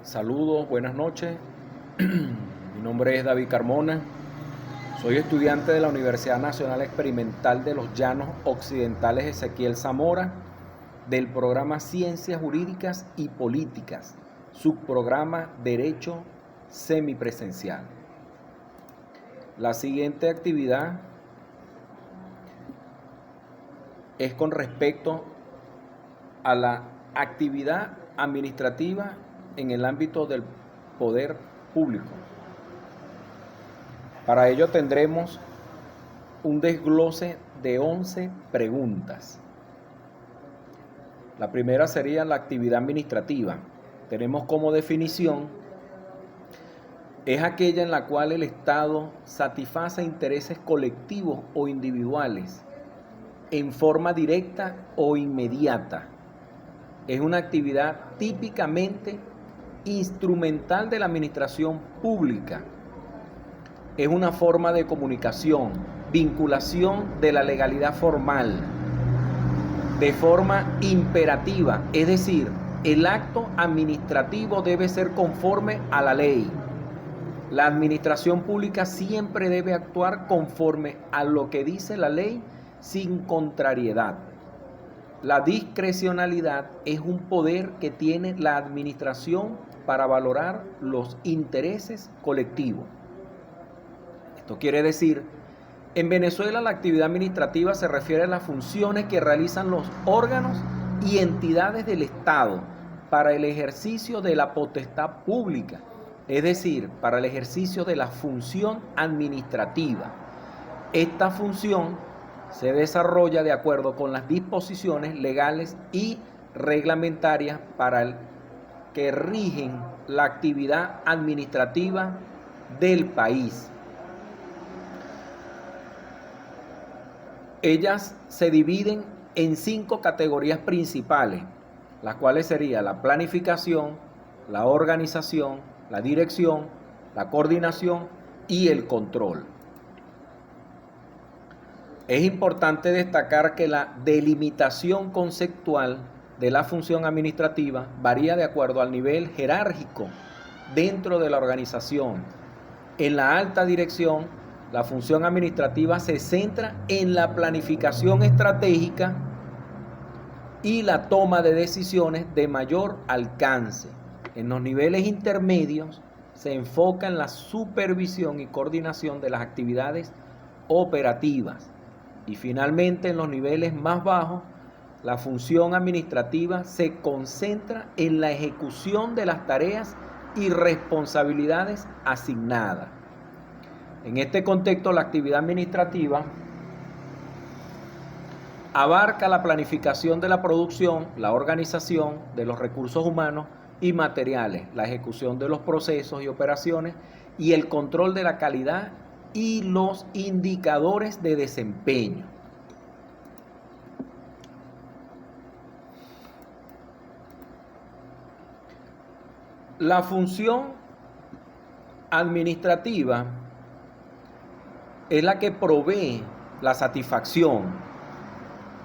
Saludos, buenas noches. Mi nombre es David Carmona. Soy estudiante de la Universidad Nacional Experimental de los Llanos Occidentales Ezequiel Zamora, del programa Ciencias Jurídicas y Políticas, subprograma Derecho Semipresencial. La siguiente actividad es con respecto a la actividad administrativa en el ámbito del poder público. Para ello tendremos un desglose de 11 preguntas. La primera sería la actividad administrativa. Tenemos como definición: es aquella en la cual el Estado satisface intereses colectivos o individuales en forma directa o inmediata. Es una actividad típicamente instrumental de la administración pública. Es una forma de comunicación, vinculación de la legalidad formal, de forma imperativa, es decir, el acto administrativo debe ser conforme a la ley. La administración pública siempre debe actuar conforme a lo que dice la ley sin contrariedad. La discrecionalidad es un poder que tiene la administración para valorar los intereses colectivos. Esto quiere decir, en Venezuela la actividad administrativa se refiere a las funciones que realizan los órganos y entidades del Estado para el ejercicio de la potestad pública, es decir, para el ejercicio de la función administrativa. Esta función se desarrolla de acuerdo con las disposiciones legales y reglamentarias que rigen la actividad administrativa del país. Ellas se dividen en 5 categorías principales, las cuales serían la planificación, la organización, la dirección, la coordinación y el control. Es importante destacar que la delimitación conceptual de la función administrativa varía de acuerdo al nivel jerárquico dentro de la organización. En la alta dirección, la función administrativa se centra en la planificación estratégica y la toma de decisiones de mayor alcance. En los niveles intermedios se enfoca en la supervisión y coordinación de las actividades operativas. Y finalmente, en los niveles más bajos, la función administrativa se concentra en la ejecución de las tareas y responsabilidades asignadas. En este contexto, la actividad administrativa abarca la planificación de la producción, la organización de los recursos humanos y materiales, la ejecución de los procesos y operaciones y el control de la calidad y los indicadores de desempeño. La función administrativa es la que provee la satisfacción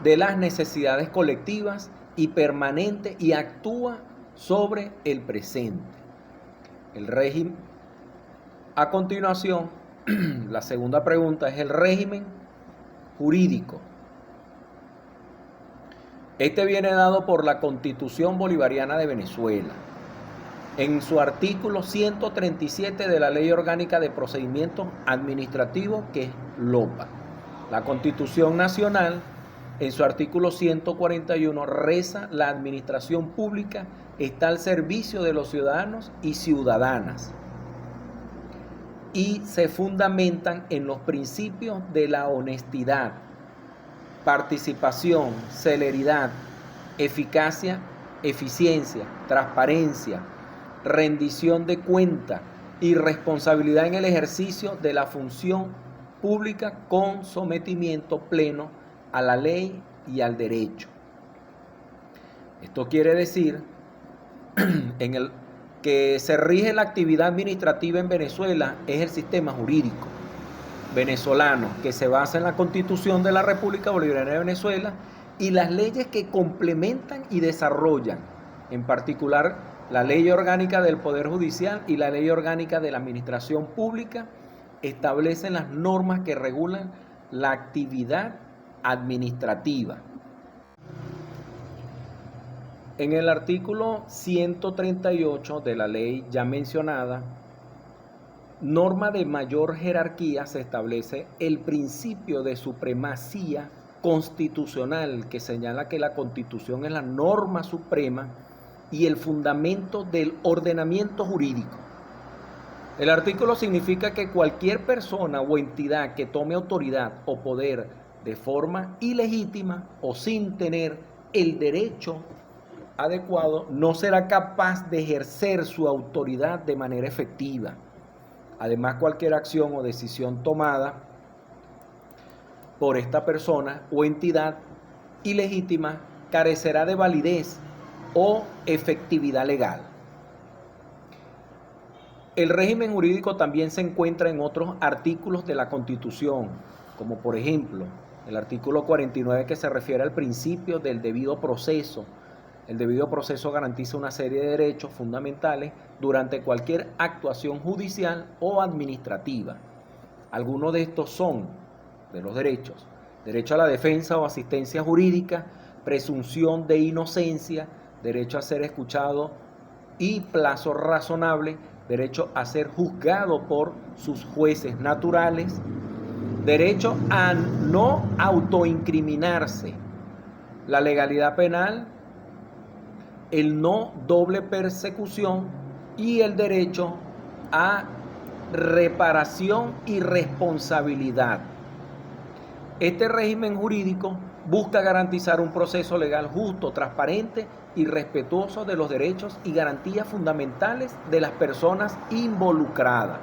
de las necesidades colectivas y permanentes y actúa sobre el presente. El régimen, a continuación, la segunda pregunta es el régimen jurídico. Este viene dado por la Constitución Bolivariana de Venezuela, en su artículo 137 de la Ley Orgánica de Procedimientos Administrativos, que es LOPA. La Constitución Nacional, en su artículo 141, reza: la administración pública está al servicio de los ciudadanos y ciudadanas, y se fundamentan en los principios de la honestidad, participación, celeridad, eficacia, eficiencia, transparencia, rendición de cuenta y responsabilidad en el ejercicio de la función pública con sometimiento pleno a la ley y al derecho. Esto quiere decir que se rige la actividad administrativa en Venezuela es el sistema jurídico venezolano, que se basa en la Constitución de la República Bolivariana de Venezuela y las leyes que complementan y desarrollan, en particular La Ley Orgánica del Poder Judicial y la Ley Orgánica de la Administración Pública establecen las normas que regulan la actividad administrativa. En el artículo 138 de la ley ya mencionada, norma de mayor jerarquía, se establece el principio de supremacía constitucional, que señala que la Constitución es la norma suprema y el fundamento del ordenamiento jurídico. El artículo significa que cualquier persona o entidad que tome autoridad o poder de forma ilegítima o sin tener el derecho adecuado no será capaz de ejercer su autoridad de manera efectiva. Además, cualquier acción o decisión tomada por esta persona o entidad ilegítima carecerá de validez o efectividad legal. El régimen jurídico también se encuentra en otros artículos de la Constitución, como por ejemplo el artículo 49, que se refiere al principio del debido proceso. El debido proceso garantiza una serie de derechos fundamentales durante cualquier actuación judicial o administrativa. Algunos de estos son, de los derechos: derecho a la defensa o asistencia jurídica, presunción de inocencia, derecho a ser escuchado y plazo razonable, derecho a ser juzgado por sus jueces naturales, derecho a no autoincriminarse, la legalidad penal, el no doble persecución y el derecho a reparación y responsabilidad. Este régimen jurídico busca garantizar un proceso legal justo, transparente y respetuoso de los derechos y garantías fundamentales de las personas involucradas.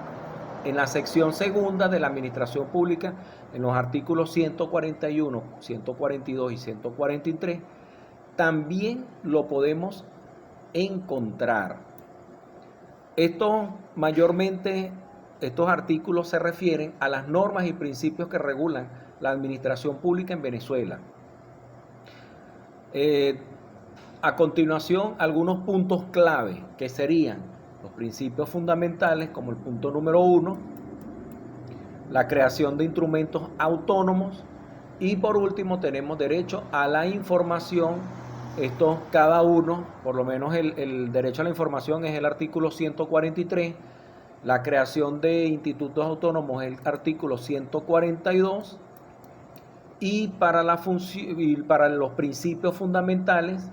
En la sección segunda de la Administración Pública, en los artículos 141, 142 y 143, también lo podemos encontrar. Mayormente estos artículos se refieren a las normas y principios que regulan la administración pública en Venezuela. A continuación, algunos puntos clave que serían los principios fundamentales, como el punto número 1, la creación de instrumentos autónomos, y por último tenemos derecho a la información. Esto cada uno, por lo menos el derecho a la información es el artículo 143, la creación de institutos autónomos es el artículo 142, y para los principios fundamentales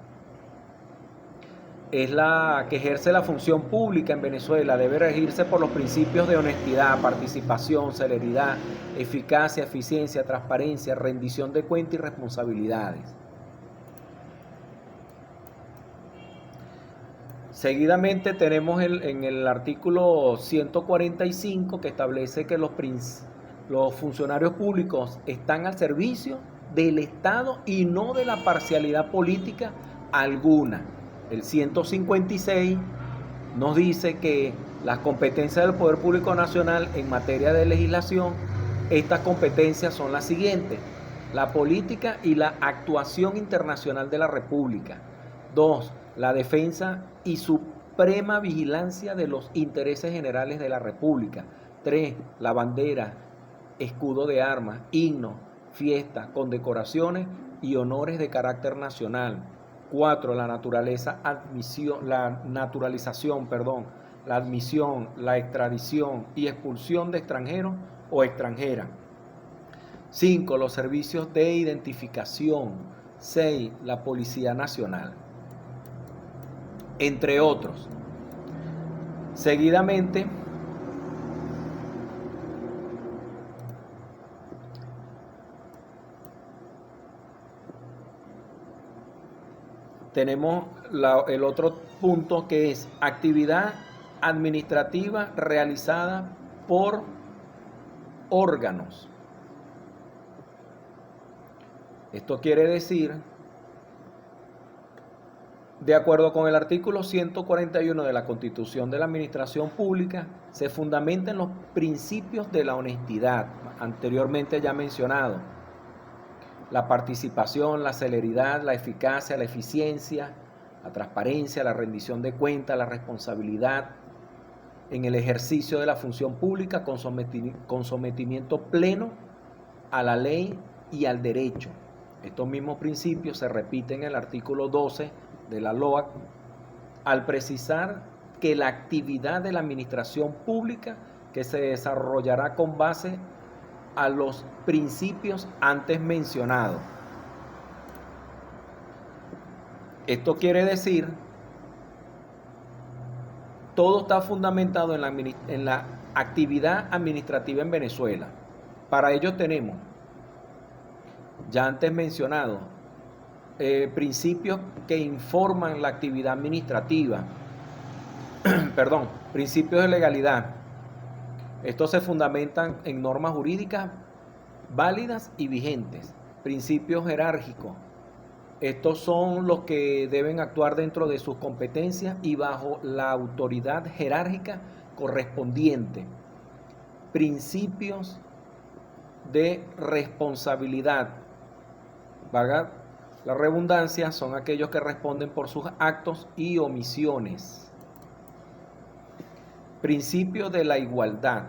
es la que ejerce la función pública en Venezuela, debe regirse por los principios de honestidad, participación, celeridad, eficacia, eficiencia, transparencia, rendición de cuentas y responsabilidades. Seguidamente tenemos en el artículo 145, que establece que los funcionarios públicos están al servicio del Estado y no de la parcialidad política alguna. El 156 nos dice que las competencias del Poder Público Nacional en materia de legislación, estas competencias son las siguientes: la política y la actuación internacional de la República. 2. La defensa y suprema vigilancia de los intereses generales de la República. 3. La bandera, escudo de armas, himno, fiestas, condecoraciones y honores de carácter nacional. 4. La naturalización, la admisión, la extradición y expulsión de extranjeros o extranjeras. 5. Los servicios de identificación. 6. La Policía Nacional, entre otros. Seguidamente tenemos el otro punto, que es actividad administrativa realizada por órganos. Esto quiere decir, de acuerdo con el artículo 141 de la Constitución de la Administración Pública, se fundamenta en los principios de la honestidad, anteriormente ya mencionado, la participación, la celeridad, la eficacia, la eficiencia, la transparencia, la rendición de cuentas, la responsabilidad en el ejercicio de la función pública con sometimiento pleno a la ley y al derecho. Estos mismos principios se repiten en el artículo 12 de la LOA al precisar que la actividad de la administración pública que se desarrollará con base a los principios antes mencionados. Esto quiere decir, todo está fundamentado en la actividad administrativa en Venezuela. Para ello tenemos, ya antes mencionado, principios que informan la actividad administrativa, principios de legalidad. Estos se fundamentan en normas jurídicas válidas y vigentes. Principios jerárquicos. Estos son los que deben actuar dentro de sus competencias y bajo la autoridad jerárquica correspondiente. Principios de responsabilidad. Valga la redundancia, son aquellos que responden por sus actos y omisiones. Principio de la igualdad.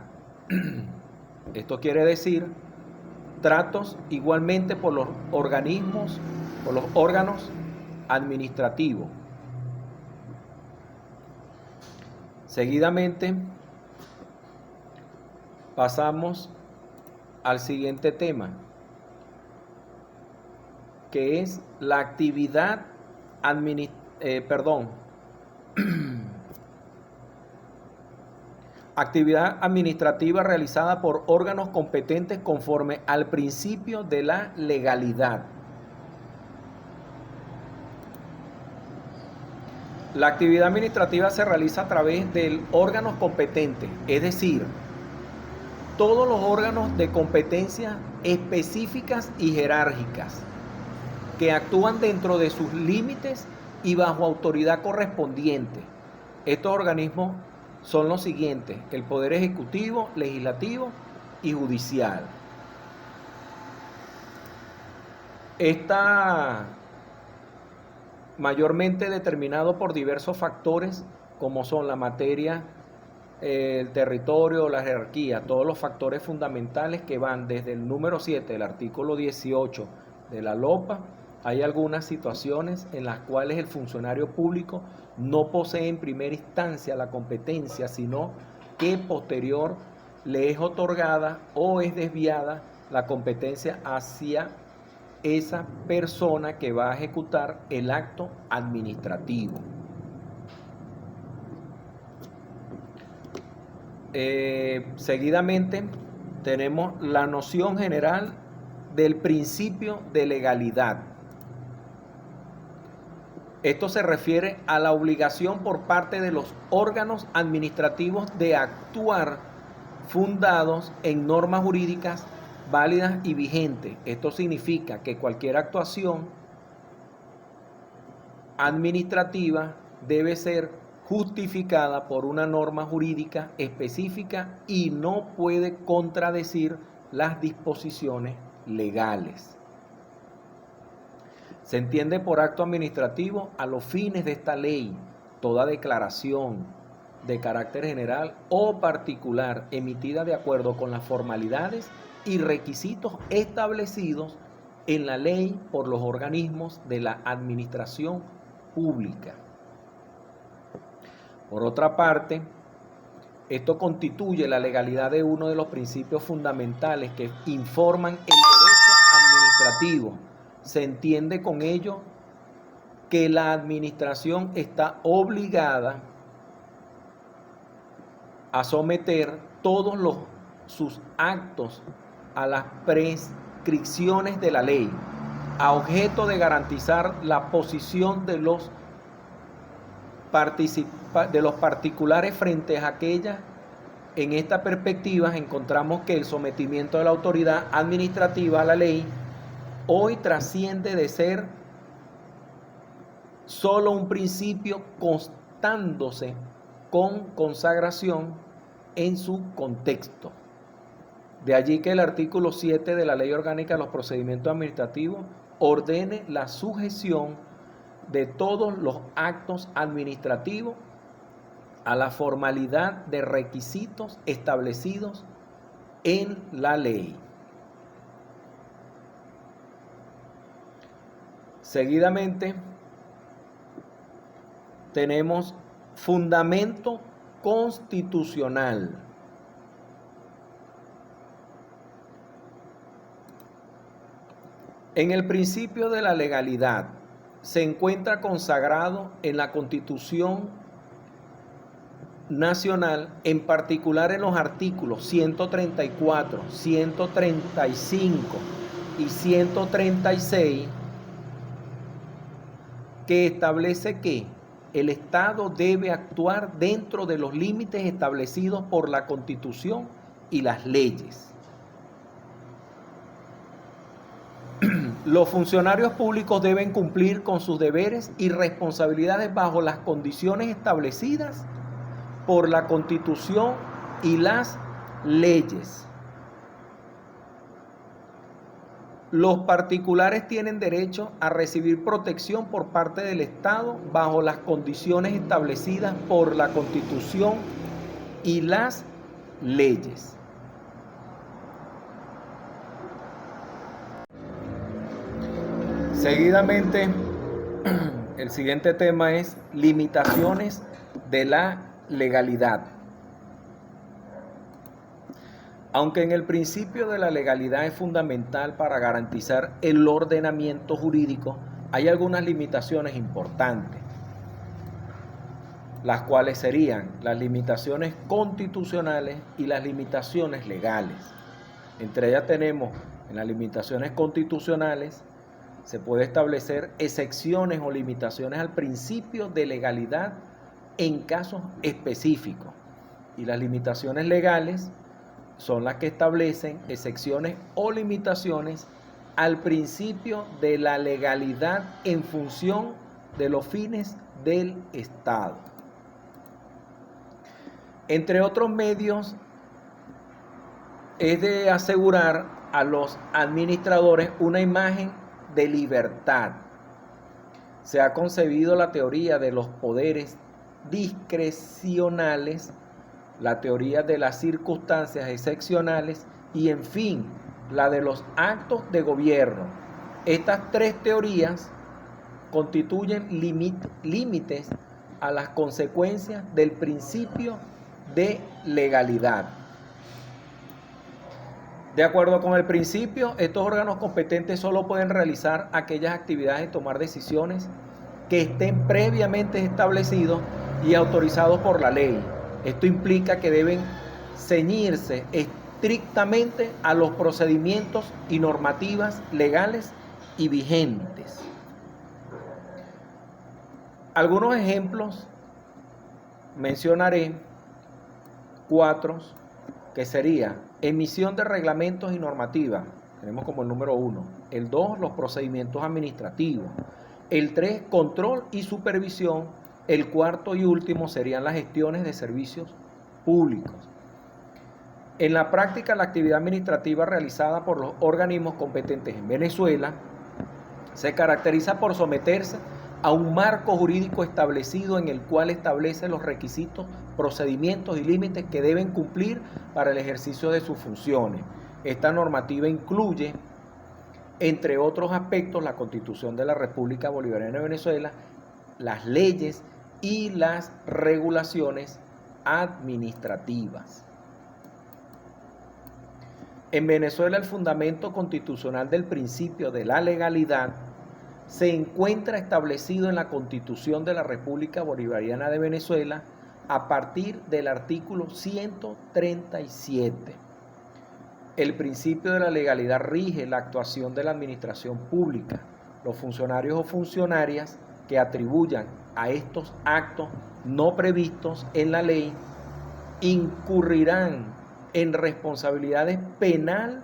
Esto quiere decir tratos igualmente por los organismos, por los órganos administrativos. Seguidamente pasamos al siguiente tema, que es la actividad actividad administrativa realizada por órganos competentes conforme al principio de la legalidad. La actividad administrativa se realiza a través de órganos competentes, es decir, todos los órganos de competencia específicas y jerárquicas que actúan dentro de sus límites y bajo autoridad correspondiente. Estos organismos son los siguientes: el Poder Ejecutivo, Legislativo y Judicial. Está mayormente determinado por diversos factores como son la materia, el territorio, la jerarquía, todos los factores fundamentales que van desde el número 7 del artículo 18 de la LOPA. Hay algunas situaciones en las cuales el funcionario público no posee en primera instancia la competencia, sino que posterior le es otorgada o es desviada la competencia hacia esa persona que va a ejecutar el acto administrativo. Seguidamente tenemos la noción general del principio de legalidad. Esto se refiere a la obligación por parte de los órganos administrativos de actuar fundados en normas jurídicas válidas y vigentes. Esto significa que cualquier actuación administrativa debe ser justificada por una norma jurídica específica y no puede contradecir las disposiciones legales. Se entiende por acto administrativo, a los fines de esta ley, toda declaración de carácter general o particular emitida de acuerdo con las formalidades y requisitos establecidos en la ley por los organismos de la administración pública. Por otra parte, esto constituye la legalidad de uno de los principios fundamentales que informan el derecho administrativo. Se entiende con ello que la administración está obligada a someter todos sus actos a las prescripciones de la ley, a objeto de garantizar la posición de los particulares frente a aquellas. En esta perspectiva encontramos que el sometimiento de la autoridad administrativa a la ley hoy trasciende de ser solo un principio constándose con consagración en su contexto. De allí que el artículo 7 de la Ley Orgánica de los Procedimientos Administrativos ordene la sujeción de todos los actos administrativos a la formalidad de requisitos establecidos en la ley. Seguidamente tenemos fundamento constitucional. En el principio de la legalidad se encuentra consagrado en la Constitución Nacional, en particular en los artículos 134, 135 y 136, que establece que el Estado debe actuar dentro de los límites establecidos por la Constitución y las leyes. Los funcionarios públicos deben cumplir con sus deberes y responsabilidades bajo las condiciones establecidas por la Constitución y las leyes. Los particulares tienen derecho a recibir protección por parte del Estado bajo las condiciones establecidas por la Constitución y las leyes. Seguidamente, el siguiente tema es limitaciones de la legalidad. Aunque en el principio de la legalidad es fundamental para garantizar el ordenamiento jurídico, hay algunas limitaciones importantes, las cuales serían las limitaciones constitucionales y las limitaciones legales. Entre ellas tenemos, en las limitaciones constitucionales, se puede establecer excepciones o limitaciones al principio de legalidad en casos específicos. Y las limitaciones legales son las que establecen excepciones o limitaciones al principio de la legalidad en función de los fines del Estado. Entre otros medios, es de asegurar a los administradores una imagen de libertad. Se ha concebido la teoría de los poderes discrecionales, la teoría de las circunstancias excepcionales y, en fin, la de los actos de gobierno. Estas tres teorías constituyen límites a las consecuencias del principio de legalidad. De acuerdo con el principio, estos órganos competentes solo pueden realizar aquellas actividades y tomar decisiones que estén previamente establecidos y autorizados por la ley. Esto implica que deben ceñirse estrictamente a los procedimientos y normativas legales y vigentes. Algunos ejemplos mencionaré 4, que sería emisión de reglamentos y normativas. Tenemos como el número 1. El 2, los procedimientos administrativos. El 3, control y supervisión. El 4 y último serían las gestiones de servicios públicos. En la práctica, la actividad administrativa realizada por los organismos competentes en Venezuela se caracteriza por someterse a un marco jurídico establecido en el cual establece los requisitos, procedimientos y límites que deben cumplir para el ejercicio de sus funciones. Esta normativa incluye, entre otros aspectos, la Constitución de la República Bolivariana de Venezuela, las leyes y las regulaciones administrativas. En Venezuela, el fundamento constitucional del principio de la legalidad se encuentra establecido en la Constitución de la República Bolivariana de Venezuela a partir del artículo 137. El principio de la legalidad rige la actuación de la administración pública. Los funcionarios o funcionarias que atribuyan a estos actos no previstos en la ley incurrirán en responsabilidades penal,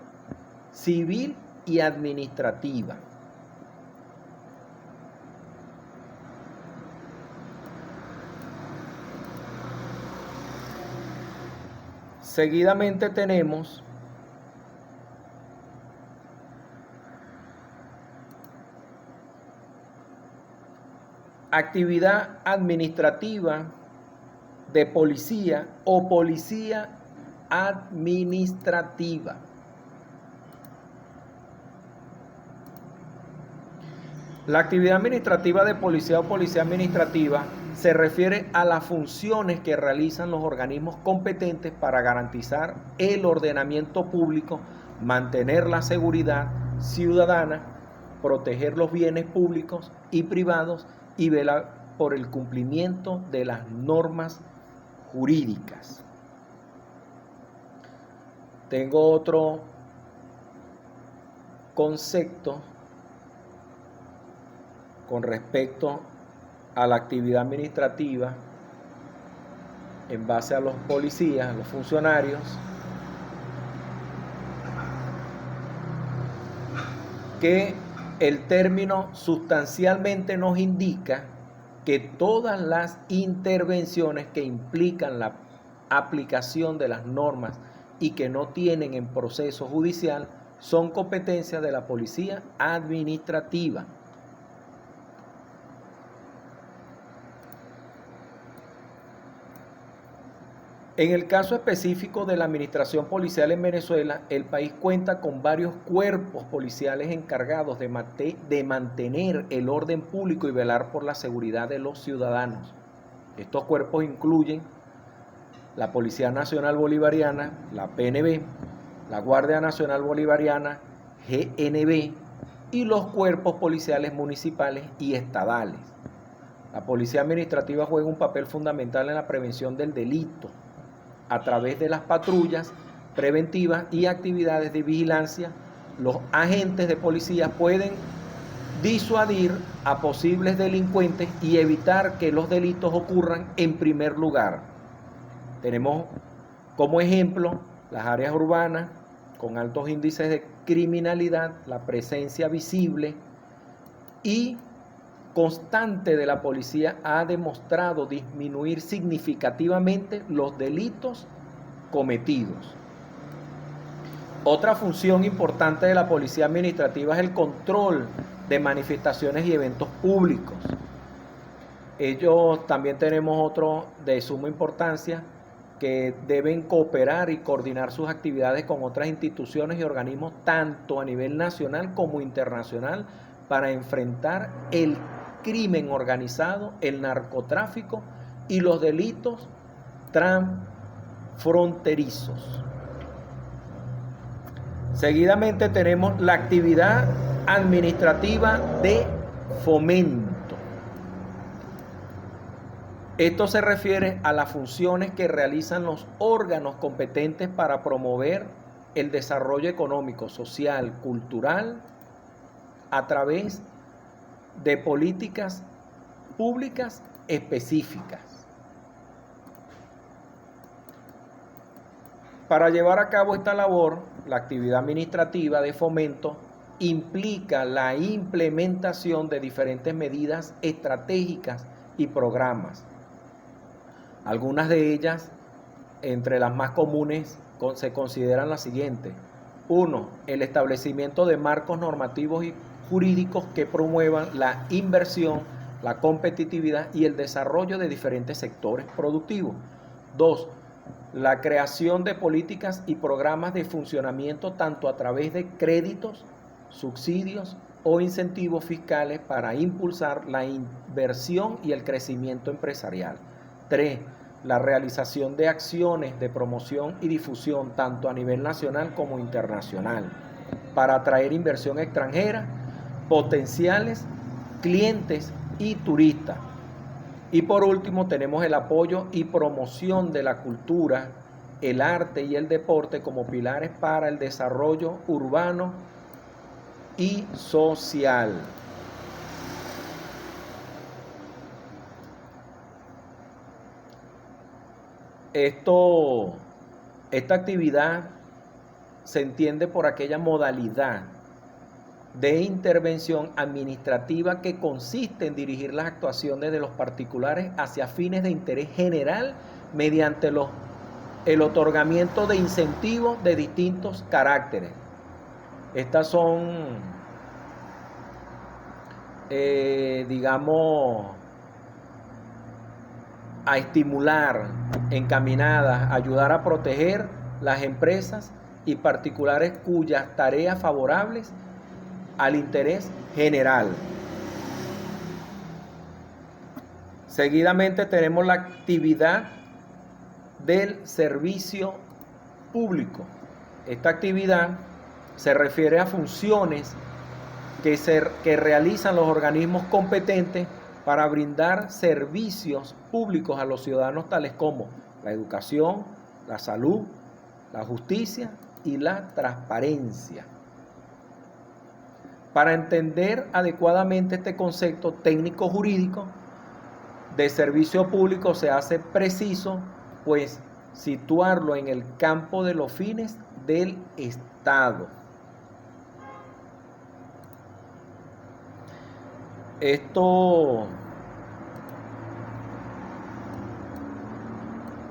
civil y administrativa. Seguidamente tenemos actividad administrativa de policía o policía administrativa. La actividad administrativa de policía o policía administrativa se refiere a las funciones que realizan los organismos competentes para garantizar el ordenamiento público, mantener la seguridad ciudadana, proteger los bienes públicos y privados y velar por el cumplimiento de las normas jurídicas. Tengo otro concepto con respecto a la actividad administrativa en base a los policías, los funcionarios, que el término sustancialmente nos indica que todas las intervenciones que implican la aplicación de las normas y que no tienen en proceso judicial son competencia de la policía administrativa. En el caso específico de la administración policial en Venezuela, el país cuenta con varios cuerpos policiales encargados de mantener el orden público y velar por la seguridad de los ciudadanos. Estos cuerpos incluyen la Policía Nacional Bolivariana, la PNB, la Guardia Nacional Bolivariana, GNB, y los cuerpos policiales municipales y estadales. La policía administrativa juega un papel fundamental en la prevención del delito a través de las patrullas preventivas y actividades de vigilancia. Los agentes de policía pueden disuadir a posibles delincuentes y evitar que los delitos ocurran en primer lugar. Tenemos como ejemplo las áreas urbanas con altos índices de criminalidad, la presencia visible y constante de la policía ha demostrado disminuir significativamente los delitos cometidos. Otra función importante de la policía administrativa es el control de manifestaciones y eventos públicos. Ellos también tenemos otro de suma importancia, que deben cooperar y coordinar sus actividades con otras instituciones y organismos tanto a nivel nacional como internacional para enfrentar el crimen organizado, el narcotráfico y los delitos transfronterizos. Seguidamente tenemos la actividad administrativa de fomento. Esto se refiere a las funciones que realizan los órganos competentes para promover el desarrollo económico, social, cultural a través de políticas públicas específicas. Para llevar a cabo esta labor, la actividad administrativa de fomento implica la implementación de diferentes medidas estratégicas y programas. Algunas de ellas, entre las más comunes, se consideran las siguientes. 1. El establecimiento de marcos normativos y jurídicos que promuevan la inversión, la competitividad y el desarrollo de diferentes sectores productivos. 2. La creación de políticas y programas de funcionamiento tanto a través de créditos, subsidios o incentivos fiscales para impulsar la inversión y el crecimiento empresarial. 3. La realización de acciones de promoción y difusión tanto a nivel nacional como internacional para atraer inversión extranjera, potenciales clientes y turistas. Y por último tenemos el apoyo y promoción de la cultura, el arte y el deporte como pilares para el desarrollo urbano y social. Esta actividad se entiende por aquella modalidad de intervención administrativa que consiste en dirigir las actuaciones de los particulares hacia fines de interés general mediante el otorgamiento de incentivos de distintos caracteres. Estas son, digamos, a estimular, encaminadas a ayudar a proteger las empresas y particulares cuyas tareas favorables al interés general. Seguidamente tenemos la actividad del servicio público. Esta actividad se refiere a funciones que realizan los organismos competentes para brindar servicios públicos a los ciudadanos, tales como la educación, la salud, la justicia y la transparencia. Para entender adecuadamente este concepto técnico-jurídico de servicio público se hace preciso, pues, situarlo en el campo de los fines del Estado.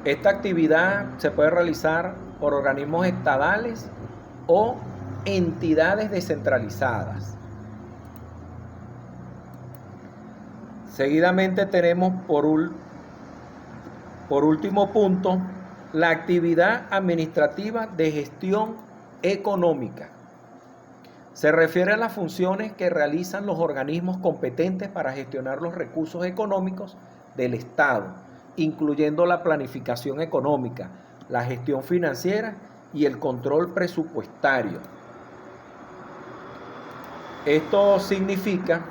Esta actividad se puede realizar por organismos estadales o entidades descentralizadas. Seguidamente tenemos por último punto la actividad administrativa de gestión económica. Se refiere a las funciones que realizan los organismos competentes para gestionar los recursos económicos del Estado, incluyendo la planificación económica, la gestión financiera y el control presupuestario. Esto significa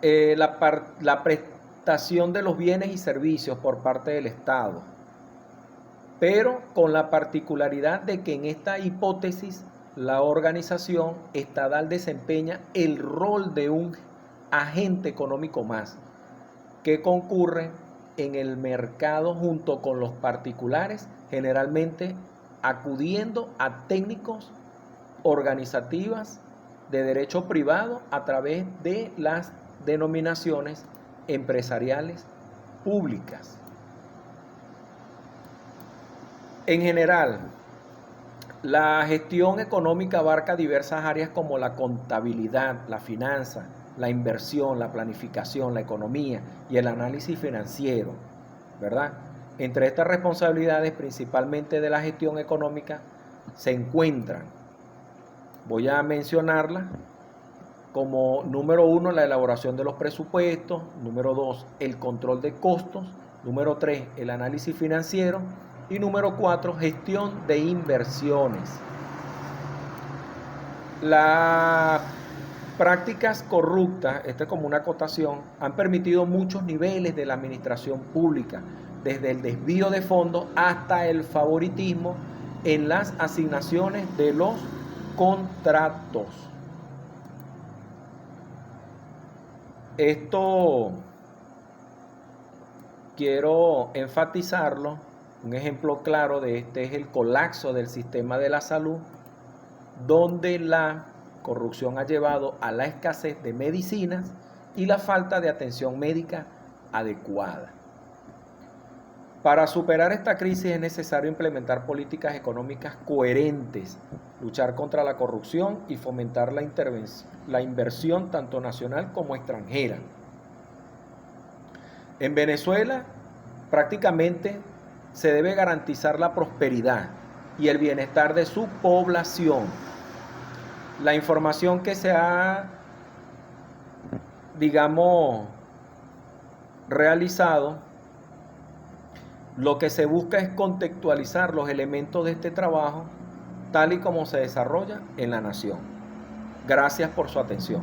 la prestación de los bienes y servicios por parte del Estado, pero con la particularidad de que en esta hipótesis la organización estatal desempeña el rol de un agente económico más, que concurre en el mercado junto con los particulares, generalmente acudiendo a técnicos organizativas de derecho privado a través de las denominaciones empresariales públicas. En general, la gestión económica abarca diversas áreas como la contabilidad, la finanza, la inversión, la planificación, la economía y el análisis financiero, ¿verdad? Entre estas responsabilidades, principalmente de la gestión económica, se encuentran, voy a mencionarlas, como número 1, la elaboración de los presupuestos, número 2, el control de costos, número 3, el análisis financiero y número 4, gestión de inversiones. Las prácticas corruptas, esta es como una acotación, han permitido muchos niveles de la administración pública, desde el desvío de fondos hasta el favoritismo en las asignaciones de los contratos. Esto quiero enfatizarlo. Un ejemplo claro de este es el colapso del sistema de la salud, donde la corrupción ha llevado a la escasez de medicinas y la falta de atención médica adecuada. Para superar esta crisis es necesario implementar políticas económicas coherentes, luchar contra la corrupción y fomentar la inversión tanto nacional como extranjera. En Venezuela prácticamente se debe garantizar la prosperidad y el bienestar de su población. La información que se ha, realizado, lo que se busca es contextualizar los elementos de este trabajo tal y como se desarrolla en la nación. Gracias por su atención.